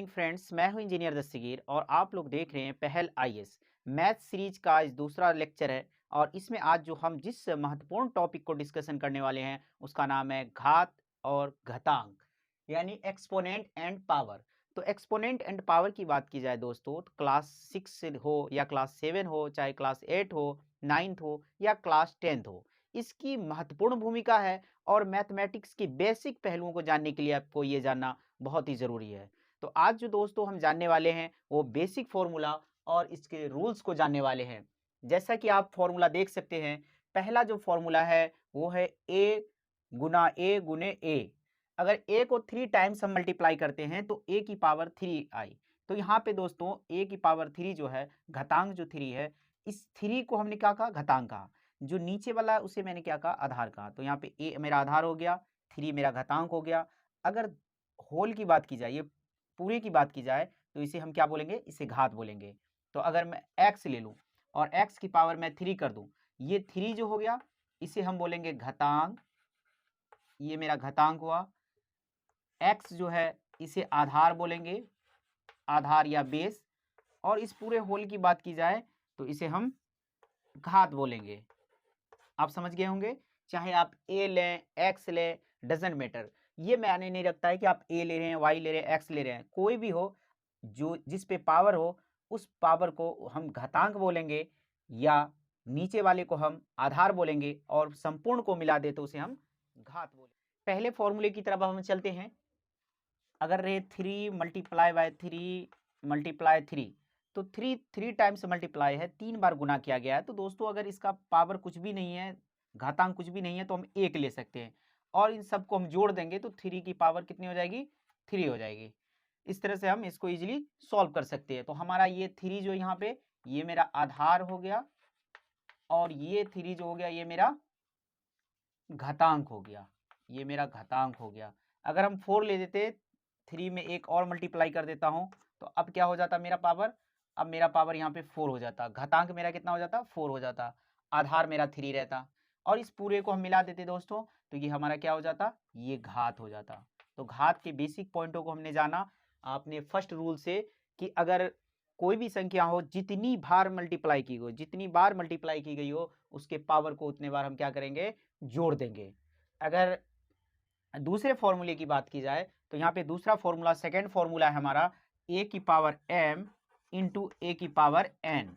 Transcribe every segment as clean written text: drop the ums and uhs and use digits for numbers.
Morning friends, मैं हूं engineer दस्तगीर और आप लोग देख रहे हैं पहल आईएएस मैथ सीरीज का आज दूसरा लेक्चर है। और इसमें आज जो हम जिस महत्वपूर्ण टॉपिक को डिस्कशन करने वाले हैं उसका नाम है घात और घातांक, यानी एक्सपोनेंट एंड पावर। तो एक्सपोनेंट एंड पावर की बात की जाए दोस्तों, तो क्लास 6 हो या क्लास 7 हो, चाहे क्लास 8 हो, 9th हो या क्लास 10th हो, इसकी महत्वपूर्ण भूमिका है। और मैथमेटिक्स के बेसिक पहलुओं को जानने के लिए आपको ये जानना बहुत ही ज़रूरी है। तो आज जो दोस्तों हम जानने वाले हैं वो बेसिक फॉर्मूला और इसके रूल्स को जानने वाले हैं। जैसा कि आप फॉर्मूला देख सकते हैं, पहला जो फॉर्मूला है वो है ए गुना ए गुने ए। अगर ए को 3 टाइम्स हम मल्टीप्लाई करते हैं तो ए की पावर 3 आई। तो यहाँ पे दोस्तों ए की पावर 3 जो है, घातांक जो 3 है, इस 3 को हमने क्या कहा, घातांक कहा। जो नीचे वाला है उसे मैंने क्या कहा, आधार कहा। तो यहाँ पे ए मेरा आधार हो गया, 3 मेरा घातांक हो गया। अगर होल की बात की जाए, ये पूरे की बात की जाए, तो इसे हम क्या बोलेंगे, इसे घात बोलेंगे। तो अगर मैं x ले लूं और x की पावर मैं 3 कर दूं, ये 3 जो हो गया इसे हम बोलेंगे घातांक, ये मेरा घातांक हुआ। x जो है इसे आधार बोलेंगे, आधार या बेस। और इस पूरे होल की बात की जाए तो इसे हम घात बोलेंगे। आप समझ गए होंगे। चाहे आप a लें, x लें, डजेंट मैटर। ये मायने नहीं रखता है कि आप a ले रहे हैं, y ले रहे हैं, x ले रहे हैं, कोई भी हो, जो जिस पे पावर हो उस पावर को हम घातांक बोलेंगे या नीचे वाले को हम आधार बोलेंगे और संपूर्ण को मिला दे तो उसे हम घात बोलेंगे। पहले फॉर्मूले की तरफ हम चलते हैं। अगर रहे 3 मल्टीप्लाई बाय 3 मल्टीप्लाई 3, तो 3 टाइम्स मल्टीप्लाई है, 3 बार गुना किया गया है। तो दोस्तों अगर इसका पावर कुछ भी नहीं है, घातांक कुछ भी नहीं है, तो हम 1 ले सकते हैं और इन सबको हम जोड़ देंगे तो 3 की पावर कितनी हो जाएगी, 3 हो जाएगी। इस तरह से हम इसको इजीली सॉल्व कर सकते हैं। तो हमारा ये 3 जो यहाँ पे, ये मेरा आधार हो गया और ये 3 जो हो गया ये मेरा घातांक हो गया, ये मेरा घातांक हो गया। अगर हम 4 ले देते, 3 में एक और मल्टीप्लाई कर देता हूं, तो अब क्या हो जाता मेरा पावर, अब मेरा पावर यहाँ पे 4 हो जाता, घातांक मेरा कितना हो जाता, 4 हो जाता, आधार मेरा 3 रहता। और इस पूरे को हम मिला देते दोस्तों, तो ये हमारा क्या हो जाता, ये घात हो जाता। तो घात के बेसिक पॉइंटों को हमने जाना आपने फर्स्ट रूल से, कि अगर कोई भी संख्या हो, जितनी बार मल्टीप्लाई की गई, जितनी बार मल्टीप्लाई की गई हो, उसके पावर को उतने बार हम क्या करेंगे, जोड़ देंगे। अगर दूसरे फॉर्मूले की बात की जाए तो यहाँ पे दूसरा फॉर्मूला, सेकेंड फॉर्मूला है हमारा a की पावर m इंटू ए की पावर n।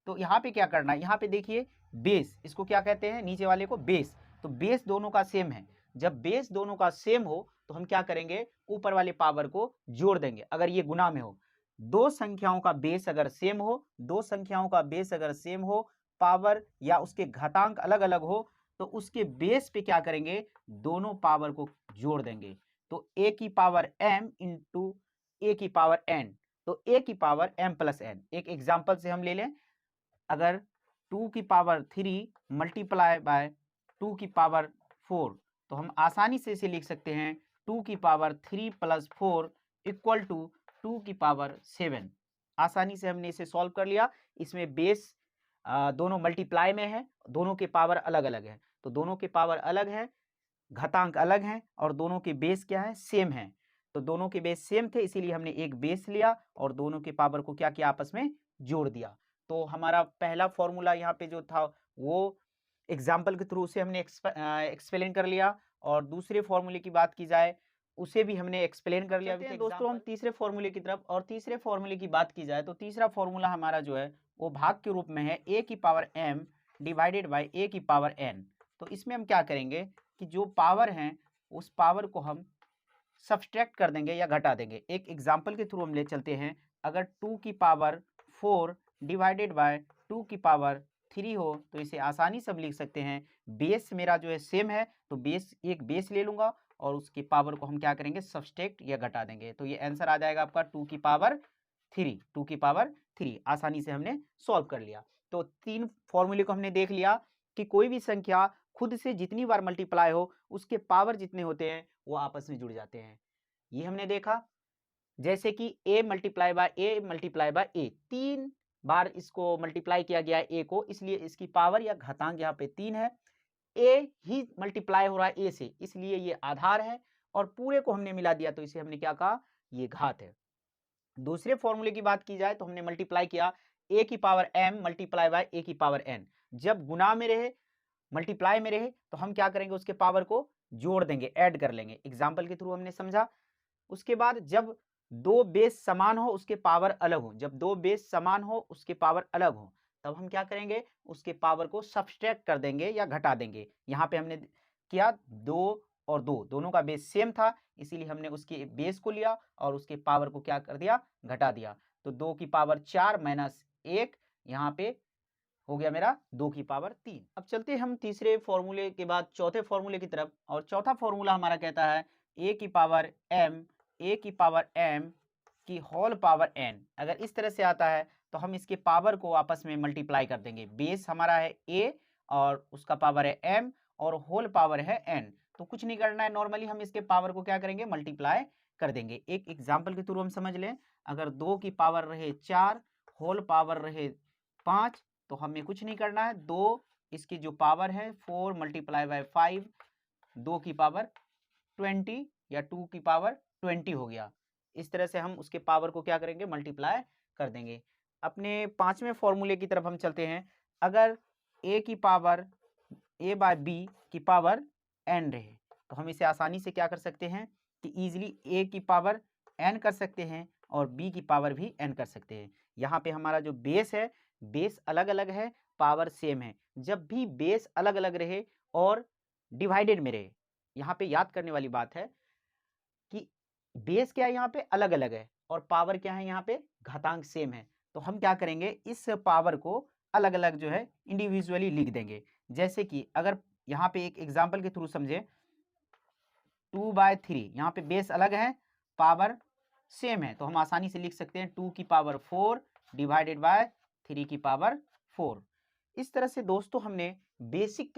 तो यहाँ पे क्या करना है, यहाँ पे देखिए बेस, इसको क्या कहते हैं, नीचे वाले को बेस। तो बेस दोनों का सेम है। जब बेस दोनों का सेम हो तो हम क्या करेंगे, ऊपर वाले पावर को जोड़ देंगे। अगर ये गुना में हो, दो संख्याओं का बेस अगर सेम हो, दो संख्याओं का बेस अगर सेम हो, पावर या उसके घातांक अलग अलग हो, तो उसके बेस पे क्या करेंगे, दोनों पावर को जोड़ देंगे। तो a की पावर m इंटू ए की पावर n, तो a की पावर m प्लस n। एक एग्जाम्पल से हम ले लें, अगर 2 की पावर 3 मल्टीप्लाई बाय 2 की पावर 4, तो हम आसानी से इसे लिख सकते हैं 2 की पावर 3 प्लस 4 इक्वल टू 2 की पावर 7। आसानी से हमने इसे सॉल्व कर लिया। इसमें बेस दोनों मल्टीप्लाई में है, दोनों के पावर अलग अलग है, तो दोनों के पावर अलग है, घातांक अलग हैं और दोनों के बेस क्या है, सेम है। तो दोनों के बेस सेम थे, इसीलिए हमने एक बेस लिया और दोनों के पावर को क्या किया, आपस में जोड़ दिया। तो हमारा पहला फॉर्मूला यहाँ पे जो था वो एग्जाम्पल के थ्रू से हमने एक्सप्लेन कर लिया, और दूसरे फॉर्मूले की बात की जाए उसे भी हमने एक्सप्लेन कर लिया। दोस्तों हम तीसरे फॉर्मूले की तरफ, और तीसरे फॉर्मूले की बात की जाए तो तीसरा फॉर्मूला हमारा जो है वो भाग के रूप में है, a की power m divided by a की पावर n। तो इसमें हम क्या करेंगे कि जो पावर हैं उस पावर को हम सब्सट्रैक्ट कर देंगे या घटा देंगे। एक एग्जांपल के थ्रू हम ले चलते हैं। अगर 2 की पावर 4 डिवाइडेड बाय 2 की पावर 3 हो, तो इसे आसानी से हम लिख सकते हैं, बेस मेरा जो है सेम है, तो बेस, एक बेस ले लूंगा और उसकी पावर को हम क्या करेंगे, सब्सट्रैक्ट या घटा देंगे। तो ये आंसर आ जाएगा आपका 2 की पावर 3, 2 की पावर 3। आसानी से हमने सॉल्व कर लिया। तो 3 फॉर्मूले को हमने देख लिया कि कोई भी संख्या खुद से जितनी बार मल्टीप्लाई हो, उसके पावर जितने होते हैं वो आपस में जुड़ जाते हैं। ये हमने देखा। जैसे कि a multiply by a multiply by a, 3 बार इसको मल्टीप्लाई किया गया है a को, इसलिए इसकी पावर या घातांक यहाँ पे 3 है। a ही मल्टीप्लाई हो रहा है a से, इसलिए ये आधार है, और पूरे को हमने मिला दिया तो इसे हमने क्या कहा, ये घात है। दूसरे फॉर्मूले की बात की जाए तो हमने मल्टीप्लाई किया a की power m multiply by a की पावर n। जब गुना में रहे, मल्टीप्लाई में रहे, तो हम क्या करेंगे, उसके पावर को जोड़ देंगे, ऐड कर लेंगे। एग्जाम्पल के थ्रू हमने समझा। उसके बाद जब दो बेस समान हो उसके पावर अलग हो, जब दो बेस समान हो उसके पावर अलग हो, तब हम क्या करेंगे, उसके पावर को सब्सट्रैक्ट कर देंगे या घटा देंगे। यहाँ पे हमने किया 2 और 2 दोनों का बेस सेम था, इसीलिए हमने उसके बेस को लिया और उसके पावर को क्या कर दिया, घटा दिया। तो 2 की पावर 4 माइनस 1 यहाँ पे हो गया मेरा 2 की पावर 3। अब चलते हैं हम तीसरे फॉर्मूले के बाद चौथे फॉर्मूले की तरफ, और चौथा फॉर्मूला हमारा कहता है a की पावर m की होल पावर n। अगर इस तरह से आता है तो हम इसके पावर को आपस में मल्टीप्लाई कर देंगे। बेस हमारा है a और उसका पावर है m और होल पावर है n, तो कुछ नहीं करना है, नॉर्मली हम इसके पावर को क्या करेंगे, मल्टीप्लाई कर देंगे। एक एग्जाम्पल के थ्रू हम समझ लें। अगर 2 की पावर रहे 4, होल पावर रहे 5, तो हमें कुछ नहीं करना है, 2 इसकी जो पावर है 4 मल्टीप्लाई बाय 5, 2 की पावर 20 या 2 की पावर 20 हो गया। इस तरह से हम उसके पावर को क्या करेंगे, मल्टीप्लाई कर देंगे। अपने पांचवें फॉर्मूले की तरफ हम चलते हैं। अगर a की पावर a बाय b की पावर n रहे, तो हम इसे आसानी से क्या कर सकते हैं कि इजीली a की पावर n कर सकते हैं और b की पावर भी n कर सकते हैं। यहाँ पे हमारा जो बेस है, बेस अलग अलग है, पावर सेम है। जब भी बेस अलग अलग रहे और डिवाइडेड में रहे, यहाँ पे याद करने वाली बात है कि बेस क्या है यहाँ पे अलग अलग है और पावर क्या है यहाँ पे घातांक सेम है, तो हम क्या करेंगे, इस पावर को अलग अलग जो है इंडिविजुअली लिख देंगे। जैसे कि अगर यहाँ पे एक एग्जाम्पल के थ्रू समझे, 2/3, यहाँ पे बेस अलग है, पावर सेम है, तो हम आसानी से लिख सकते हैं 2 की पावर 4 डिवाइडेड बाय 3 की पावर 4। इस तरह से दोस्तों हमने बेसिक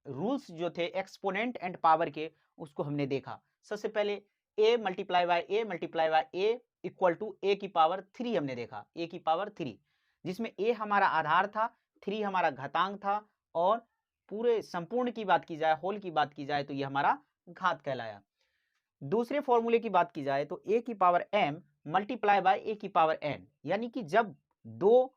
रूल्स जो थे एक्सपोनेंट एंड पावर के, उसको हमने देखा। सबसे पहले a multiply by a equal to a की पावर 3 हमने देखा, a की पावर 3, जिसमें a हमारा आधार था, 3 हमारा घातांक था, और पूरे संपूर्ण की बात की जाए, होल की बात की जाए, तो ये हमारा घात कहलाया। दूसरे फॉर्मूले की बात की जाए तो a की power m multiply by a की पावर n, यानी कि जब दो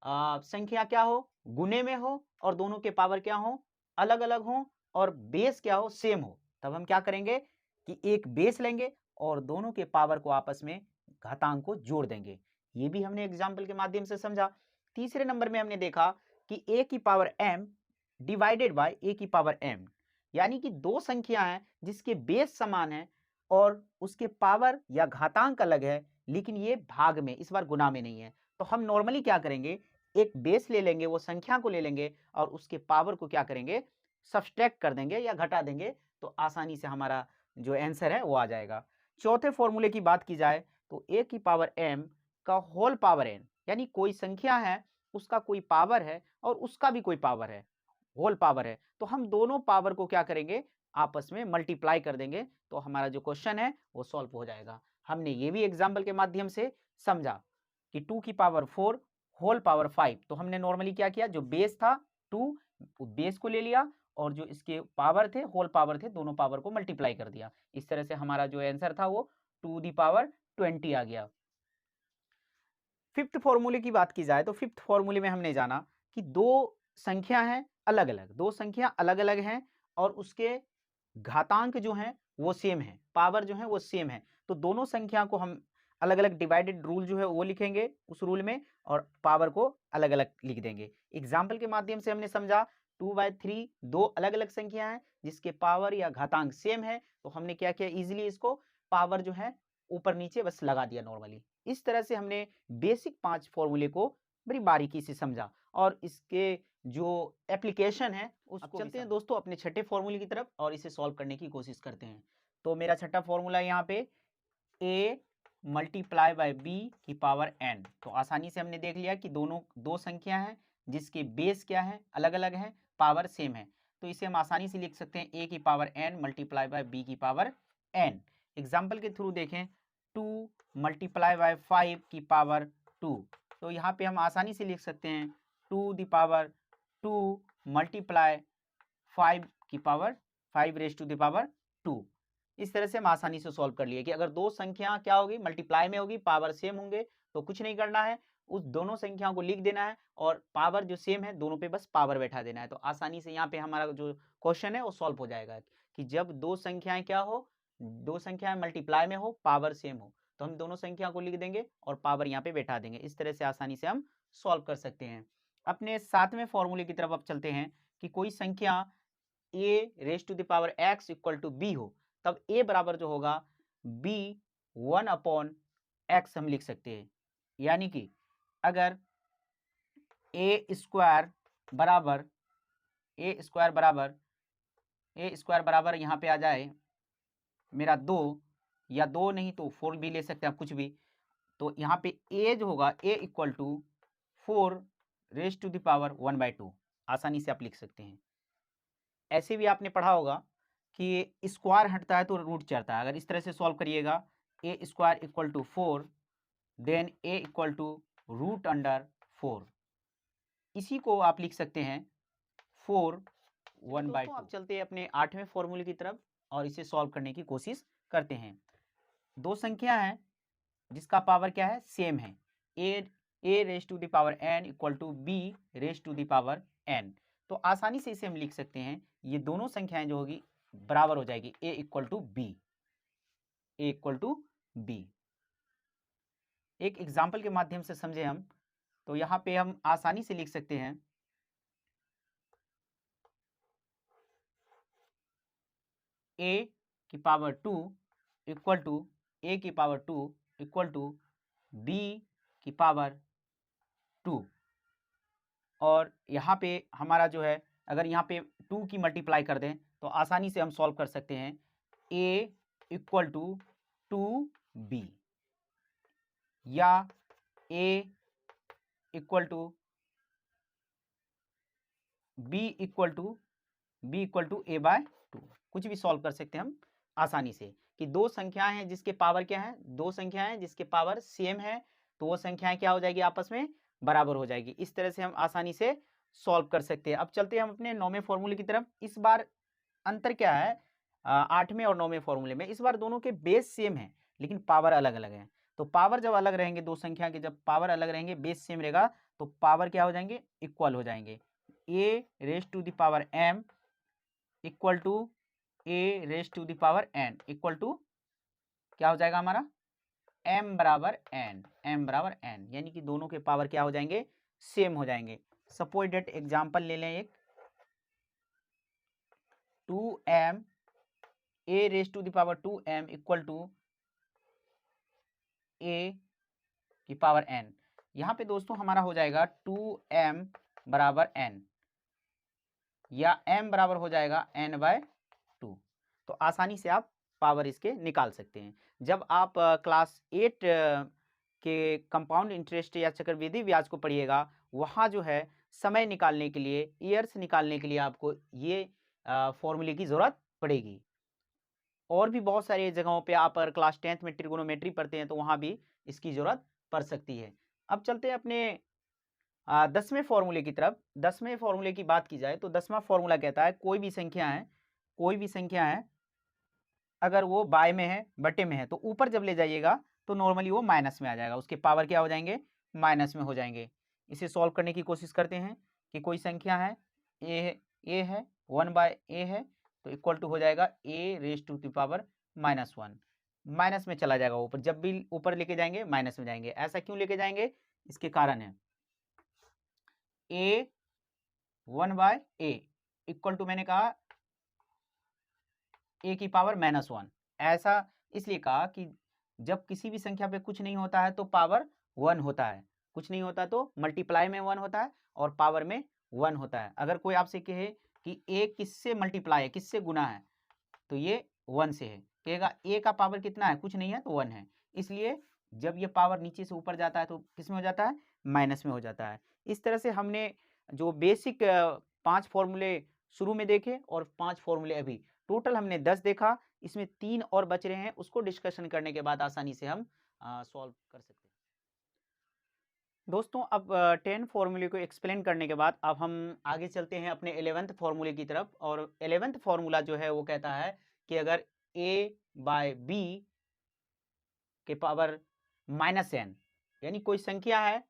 संख्या क्या हो, गुने में हो, और दोनों के पावर क्या हो, अलग अलग हो, और बेस क्या हो, सेम हो, तब हम क्या करेंगे कि एक बेस लेंगे और दोनों के पावर को आपस में घातांक को जोड़ देंगे। ये भी हमने एग्जाम्पल के माध्यम से समझा। तीसरे नंबर में हमने देखा कि a की power m divided by a की पावर m, यानी कि दो संख्या हैं जिसके बेस समान है और उसके पावर या घातांक अलग है, लेकिन ये भाग में, इस बार गुना में नहीं है। तो हम नॉर्मली क्या करेंगे, एक बेस ले लेंगे, वो संख्या को ले लेंगे और उसके पावर को क्या करेंगे, सब्सट्रैक्ट कर देंगे या घटा देंगे, तो आसानी से हमारा जो आंसर है वो आ जाएगा। चौथे फॉर्मूले की बात की जाए तो a की पावर m का होल पावर n, यानी कोई संख्या है, उसका कोई पावर है और उसका भी कोई पावर है, होल पावर है, तो हम दोनों पावर को क्या करेंगे, आपस में मल्टीप्लाई कर देंगे, तो हमारा जो क्वेश्चन है वो सॉल्व हो जाएगा। हमने ये भी एग्जाम्पल के माध्यम से समझा कि 2 की पावर 4 होल पावर 5, तो हमने नॉर्मली क्या किया, जो बेस था 2, बेस को ले लिया और जो इसके पावर थे, होल पावर थे, दोनों पावर को मल्टीप्लाई कर दिया। इस तरह से हमारा जो आंसर था वो 2 दी पावर 20 आ गया। फिफ्थ फॉर्मूले की बात की जाए तो फिफ्थ फॉर्मूले में हमने जाना कि दो संख्या हैं अलग अलग, दो संख्या अलग अलग हैं और उसके घातांक जो हैं वो सेम है, पावर जो है वो सेम है, तो दोनों संख्या को हम अलग अलग डिवाइडेड रूल जो है वो लिखेंगे उस रूल में और पावर को अलग अलग लिख देंगे। एग्जाम्पल के माध्यम से हमने समझा 2/3 दो अलग अलग संख्या हैं जिसके पावर या घातांक सेम है, तो हमने क्या किया, इजिली इसको पावर जो है ऊपर नीचे बस लगा दिया नॉर्मली। इस तरह से हमने बेसिक 5 फॉर्मूले को बड़ी बारीकी से समझा और इसके जो एप्लीकेशन है उसको चलते हैं दोस्तों अपने छठे फॉर्मूले की तरफ और इसे सॉल्व करने की कोशिश करते हैं। तो मेरा छठा फॉर्मूला यहाँ पे a मल्टीप्लाई बाय b की पावर n, तो आसानी से हमने देख लिया कि दोनों दो संख्या हैं जिसके बेस क्या है, अलग अलग है, पावर सेम है, तो इसे हम आसानी से लिख सकते हैं a की power n multiply by b की पावर n। एग्जाम्पल के थ्रू देखें, 2 मल्टीप्लाई बाय 5 की पावर 2, तो यहाँ पे हम आसानी से लिख सकते हैं 2 दी पावर 2 मल्टीप्लाई 5 की power 5 raise to the power 2। इस तरह से हम आसानी से सॉल्व कर लिए कि अगर दो संख्या क्या होगी, मल्टीप्लाई में होगी, पावर सेम होंगे, तो कुछ नहीं करना है, उस दोनों संख्याओं को लिख देना है और पावर जो सेम है दोनों पे बस पावर बैठा देना है। तो आसानी से यहाँ पे हमारा जो क्वेश्चन है वो सॉल्व हो जाएगा कि जब दो संख्याएं क्या हो, दो संख्याएं मल्टीप्लाई में हो, पावर सेम हो, तो हम दोनों संख्या को लिख देंगे और पावर यहाँ पे बैठा देंगे। इस तरह से आसानी से हम सॉल्व कर सकते हैं। अपने 7वें फॉर्मूले की तरफ अब चलते हैं कि कोई संख्या a raise to the power x equal to b हो, तब a बराबर जो होगा b 1/x हम लिख सकते हैं। यानी कि अगर a स्क्वायर बराबर यहाँ पे आ जाए मेरा 2 या 2 नहीं तो 4 भी ले सकते हैं आप, कुछ भी, तो यहाँ पे a जो होगा a equal to 4 raise to the power 1/2 आसानी से आप लिख सकते हैं। ऐसे भी आपने पढ़ा होगा कि स्क्वायर हटता है तो रूट चढ़ता है। अगर इस तरह से सॉल्व करिएगा a square equal to 4 then a equal to root under 4, इसी को आप लिख सकते हैं 4 1/2। आप चलते हैं अपने 8वें फॉर्मूले की तरफ और इसे सॉल्व करने की कोशिश करते हैं। दो संख्या है जिसका पावर क्या है, सेम है, a raise to the power n equal to b raise to the power n। तो आसानी से इसे हम लिख सकते हैं, ये दोनों संख्याएं जो होगी बराबर हो जाएगी a इक्वल टू b। एक एग्जाम्पल के माध्यम से समझे हम, तो यहाँ पे हम आसानी से लिख सकते हैं a की पावर 2 इक्वल टू a की पावर 2 इक्वल टू b की पावर 2। और यहाँ पे हमारा जो है, अगर यहाँ पे 2 की मल्टीप्लाई कर दें तो आसानी से हम सॉल्व कर सकते हैं a इक्वल टू 2b या a equal to b equal to a/2, कुछ भी सॉल्व कर सकते हैं हम आसानी से कि दो संख्याएं हैं जिसके पावर क्या है, दो संख्याएं हैं जिसके पावर सेम है, तो वो संख्याएं क्या हो जाएगी, आपस में बराबर हो जाएगी। इस तरह से हम आसानी से सॉल्व कर सकते हैं। अब चलते हैं हम अपने 9वें फॉर्मूले की तरफ। इस बार अंतर क्या है 8वें और 9वें फॉर्मूले में, इस बार दोनों के बेस सेम है लेकिन पावर अलग अलग है। तो पावर जब अलग रहेंगे, दो संख्या के जब पावर अलग रहेंगे, बेस सेम रहेगा, तो पावर क्या हो जाएंगे, इक्वल हो जाएंगे। a raise to the power m equal to a raise to the power n equal to क्या हो जाएगा हमारा m बराबर n, यानी कि दोनों के पावर क्या हो जाएंगे, सेम हो जाएंगे। सपोज डेट एग्जांपल ले लें एक, 2m a raise to the power 2m equal to a की पावर n। यहाँ पे दोस्तों हमारा हो जाएगा 2m बराबर n या m बराबर हो जाएगा n/2। तो आसानी से आप पावर इसके निकाल सकते हैं। जब आप क्लास 8 के कंपाउंड इंटरेस्ट या चक्रवृद्धि ब्याज को पढ़िएगा, वहाँ जो है समय निकालने के लिए, ईयर्स निकालने के लिए आपको ये फॉर्मूले की ज़रूरत पड़ेगी। और भी बहुत सारी जगहों पे आप अगर क्लास 10th में ट्रिगोनोमेट्री पढ़ते हैं तो वहाँ भी इसकी ज़रूरत पड़ सकती है। अब चलते हैं अपने 10वें फॉर्मूले की तरफ। 10वें फॉर्मूले की बात की जाए तो 10वां फॉर्मूला कहता है कोई भी संख्या है अगर वो बाय में है, बटे में है, तो ऊपर जब ले जाइएगा तो नॉर्मली वो माइनस में आ जाएगा, उसके पावर क्या हो जाएंगे, माइनस में हो जाएंगे। इसे सॉल्व करने की कोशिश करते हैं कि कोई संख्या है a है 1/a है, तो इक्वल टू हो जाएगा a raise to the power -1, minus में चला जाएगा ऊपर, जब भी ऊपर लेके जाएंगे माइनस में जाएंगे। ऐसा क्यों लेके जाएंगे, इसके कारण है a 1/a इक्वल टू, मैंने कहा a की पावर -1, ऐसा इसलिए कहा कि जब किसी भी संख्या पे कुछ नहीं होता है तो पावर 1 होता है, कुछ नहीं होता तो मल्टीप्लाई में 1 होता है और पावर में 1 होता है। अगर कोई आपसे कहे कि a किससे मल्टीप्लाई है, किससे गुना है, तो ये 1 से है, कहेगा a का पावर कितना है, कुछ नहीं है तो 1 है। इसलिए जब ये पावर नीचे से ऊपर जाता है तो किस में हो जाता है, माइनस में हो जाता है। इस तरह से हमने जो बेसिक 5 फॉर्मूले शुरू में देखे और 5 फॉर्मूले अभी, टोटल हमने 10 देखा, इसमें 3 और बच रहे हैं, उसको डिस्कशन करने के बाद आसानी से हम सॉल्व कर सकते हैं। दोस्तों अब 10 फॉर्मूले को एक्सप्लेन करने के बाद अब हम आगे चलते हैं अपने 11th फॉर्मूले की तरफ। और 11th फॉर्मूला जो है वो कहता है कि अगर a/b के पावर -n, यानी कोई संख्या है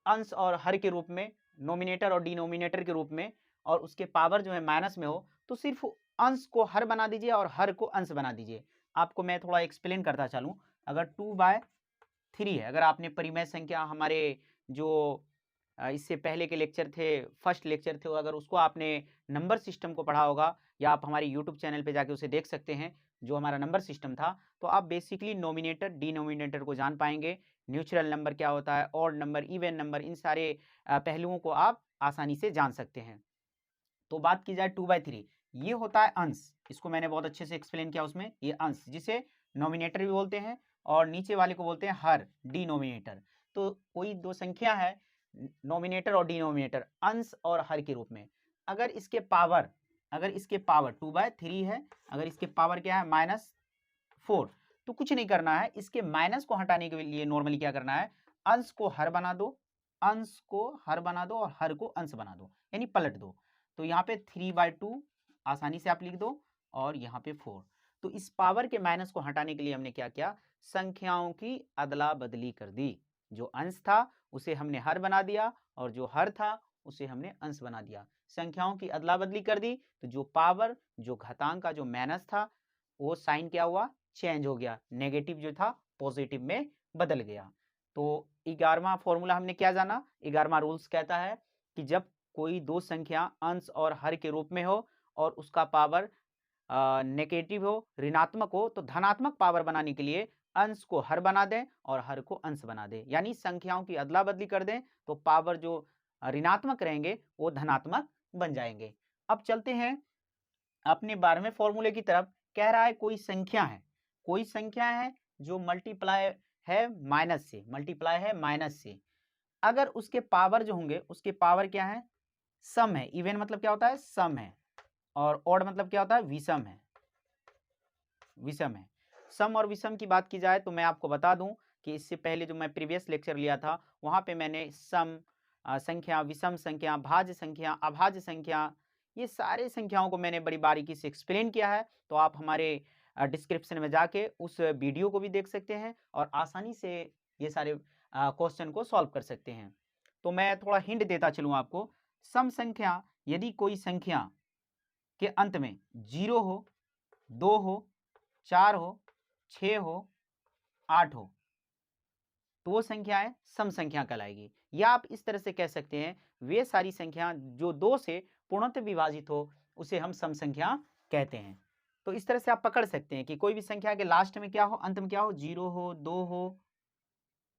अंश और हर के रूप में, नोमिनेटर और डिनोमिनेटर के रूप में, और उसके पावर जो है माइनस में हो, तो सिर्फ अंश को हर बना दीजिए और हर को अंश बना दीजिए। आपको मैं थोड़ा एक्सप्लेन करता चलूं। अगर 2/3 है, अगर आपने परिमेय संख्या हमारे जो इससे पहले के लेक्चर थे, फर्स्ट लेक्चर थे, अगर उसको आपने नंबर सिस्टम को पढ़ा होगा, या आप हमारे यूट्यूब चैनल पे जाके उसे देख सकते हैं, जो हमारा नंबर सिस्टम था, तो आप बेसिकली नोमिनेटर डिनोमिनेटर को जान पाएंगे। न्यूचुरल नंबर क्या होता है, ऑड नंबर, इवन नंबर, इन सारे पहलुओं को आप आसानी से जान सकते हैं। तो बात की जाए 2/3, ये होता है अंश, इसको मैंने बहुत अच्छे से एक्सप्लेन किया उसमें, ये अंश जिसे नोमिनेटर भी बोलते हैं, और नीचे वाले को बोलते हैं हर, डिनोमिनेटर। तो कोई दो संख्या है, नोमिनेटर और डिनोमिनेटर, अंश और हर के रूप में, अगर इसके पावर 2/3 है, अगर इसके पावर क्या है -4, तो कुछ नहीं करना है, इसके माइनस को हटाने के लिए नॉर्मली क्या करना है, अंश को हर बना दो, अंश को हर बना दो और हर को अंश बना दो, यानी पलट दो। तो यहाँ पे 3/2 आसानी से आप लिख दो, और यहाँ पे 4। तो इस पावर के माइनस को हटाने के लिए हमने क्या किया, संख्याओं की अदला बदली कर दी। जो अंश था उसे हमने हर बना दिया, और जो हर था उसे हमने अंश बना दिया। संख्याओं की अदला बदली कर दी, तो जो पावर, जो घातांक का जो माइनस था, वो साइन क्या हुआ, चेंज हो गया, नेगेटिव जो था पॉजिटिव में बदल गया। तो 11वां फॉर्मूला हमने क्या जाना, 11वां रूल्स कहता है कि जब कोई दो संख्या अंश और हर के रूप में हो, और उसका पावर नेगेटिव हो, ऋणात्मक हो, तो धनात्मक पावर बनाने के लिए अंश को हर बना दें और हर को अंश बना दें, यानी संख्याओं की अदला बदली कर दें, तो पावर जो ऋणात्मक रहेंगे वो धनात्मक बन जाएंगे। अब चलते हैं अपने 12वें फॉर्मूले की तरफ। कह रहा है कोई संख्या है जो मल्टीप्लाई है माइनस से, अगर उसके पावर जो होंगे, उसके पावर क्या है, सम है। इवन मतलब क्या होता है, सम है, और ऑड मतलब क्या होता है, विषम है। सम और विषम की बात की जाए तो मैं आपको बता दूं कि इससे पहले जो मैं प्रीवियस लेक्चर लिया था, वहां पे मैंने सम संख्या, विषम संख्या, भाज्य संख्या, अभाज्य संख्या, ये सारे संख्याओं को मैंने बड़ी बारीकी से एक्सप्लेन किया है। तो आप हमारे डिस्क्रिप्शन में जाके उस वीडियो को भी देख सकते हैं, और आसानी से ये सारे क्वेश्चन को सॉल्व कर सकते हैं। तो मैं थोड़ा हिंट देता चलूँ आपको। सम संख्या, यदि कोई संख्या के अंत में 0 हो, 2 हो, 4 हो, 6 हो, 8 हो, तो वो संख्याएं सम संख्या कहलाएगी। या आप इस तरह से कह सकते हैं, वे सारी संख्या जो 2 से पूर्णतः विभाजित हो, उसे हम सम संख्या कहते हैं। तो इस तरह से आप पकड़ सकते हैं कि कोई भी संख्या के लास्ट में क्या हो, अंत में क्या हो, 0 हो, 2 हो,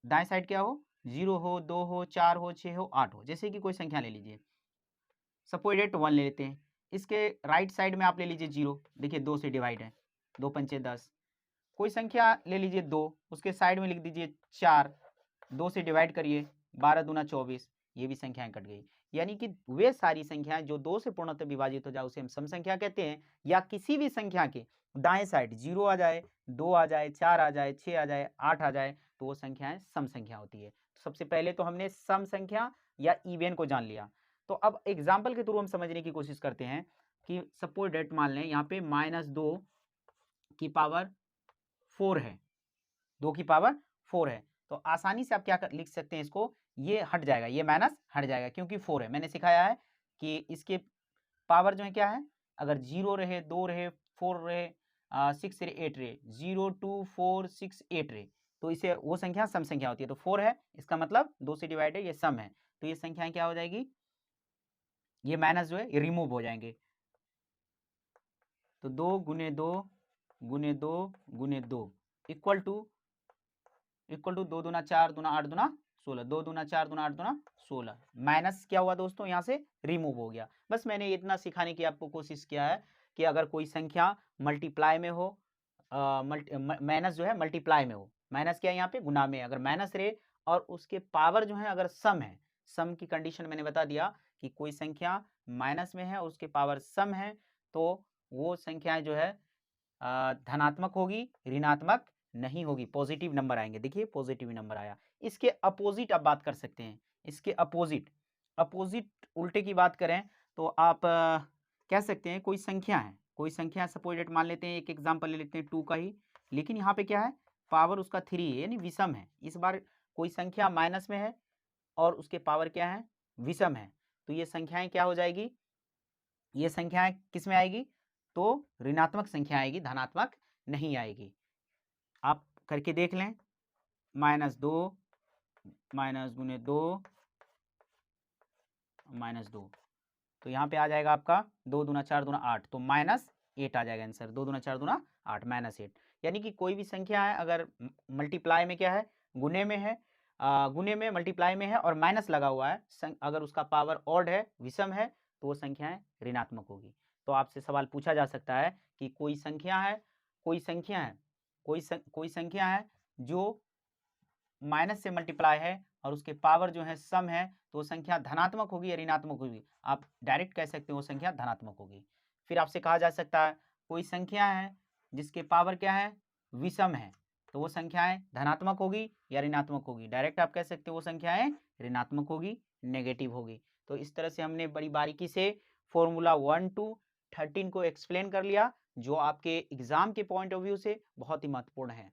दाएं साइड क्या हो, 0 हो, 2 हो, 4 हो, 6 हो, 8 हो। जैसे कि कोई संख्या ले लीजिए, सपोज 1 ले लेते हैं, इसके राइट साइड में आप ले लीजिए 0, देखिए 2 से डिवाइड है, 2 पंचे 10। कोई संख्या ले लीजिए 2, उसके साइड में लिख दीजिए 4, 2 से डिवाइड करिए, 12 दूना 24, ये भी संख्याएं कट गई। यानी कि वे सारी संख्याएं जो 2 से पूर्णतः विभाजित हो जाए उसे हम सम संख्या कहते हैं। या किसी भी संख्या के दाएं साइड 0 आ जाए, 2 आ जाए, 4 आ जाए, 6 आ जाए, 8 आ जाए, तो वो संख्याएं सम संख्या होती है। तो सबसे पहले तो हमने सम संख्या या इवन को जान लिया। तो अब एग्जाम्पल के थ्रू हम समझने की कोशिश करते हैं कि सपोज डेट मान लें यहाँ पे -2 की पावर 4 है, 2 की पावर 4 है, तो आसानी से आप क्या लिख सकते हैं, इसको ये हट जाएगा, ये माइनस हट जाएगा, क्योंकि 4 है। मैंने सिखाया है कि इसके पावर जो है क्या है, अगर 0 रहे, 2 रहे, 4 रहे, 6 रहे, 8 रहे, 0 2 4 6 8 रहे, तो इसे वो संख्या सम संख्या होती है। तो 4 है, इसका मतलब 2 से डिवाइड है, ये सम है, तो ये संख्याएं क्या हो जाएगी, ये माइनस जो है ये रिमूव हो जाएंगे। तो 2 गुने 2 गुने 2 गुने 2 इक्वल टू 2 दूना 4 दूना 8 दूना 16, 2 दूना 4 दूना 8 दूना 16, माइनस क्या हुआ दोस्तों, यहाँ से रिमूव हो गया। बस मैंने इतना सिखाने की आपको कोशिश किया है कि अगर कोई संख्या मल्टीप्लाई में हो, माइनस जो है मल्टीप्लाई में हो, माइनस क्या है यहाँ पे, गुना में, अगर माइनस रहे और उसके पावर जो है अगर सम है, सम की कंडीशन मैंने बता दिया कि कोई संख्या माइनस में है और उसके पावर सम है, तो वो संख्याएं जो है धनात्मक होगी, ऋणात्मक नहीं होगी, पॉजिटिव नंबर आएंगे। देखिए पॉजिटिव नंबर आया। इसके अपोजिट आप बात कर सकते हैं, इसके अपोजिट उल्टे की बात करें तो आप कह सकते हैं कोई संख्या है, कोई संख्या सपोज मान लेते हैं, एक एग्जांपल ले लेते हैं 2 का ही, लेकिन यहाँ पे क्या है, पावर उसका 3 है यानी विषम है। इस बार कोई संख्या माइनस में है और उसके पावर क्या है, विषम है, तो ये संख्याएं क्या हो जाएगी, ये संख्याएं किस में आएगी, तो ऋणात्मक संख्या आएगी, धनात्मक नहीं आएगी। आप करके देख लें, -2 माइनस गुने 2 -2, तो यहाँ पे आ जाएगा आपका 2 दूना 4 दूना 8, तो -8 आ जाएगा आंसर। 2 दूना 4 दूना 8 -8, यानी कि कोई भी संख्या है अगर मल्टीप्लाई में क्या है, गुने में है, गुने में मल्टीप्लाई में है और माइनस लगा हुआ है, अगर उसका पावर ऑड है, विषम है, तो वो संख्याएं ऋणात्मक होगी। तो आपसे सवाल पूछा जा सकता है कि कोई संख्या है, कोई संख्या है जो माइनस से मल्टीप्लाई है और उसके पावर जो है सम है, तो वो संख्या धनात्मक होगी या ऋणात्मक होगी, आप डायरेक्ट कह सकते हो वो संख्या धनात्मक होगी। फिर आपसे कहा जा सकता है कोई संख्या है जिसके पावर क्या है, विषम है, तो वो संख्याएं धनात्मक होगी या ऋणात्मक होगी, डायरेक्ट आप कह सकते हो वो संख्याएं ऋणात्मक होगी, नेगेटिव होगी। तो इस तरह से हमने बड़ी बारीकी से फॉर्मूला 1 to 13 को एक्सप्लेन कर लिया, जो आपके एग्जाम के पॉइंट ऑफ व्यू से बहुत ही महत्वपूर्ण है।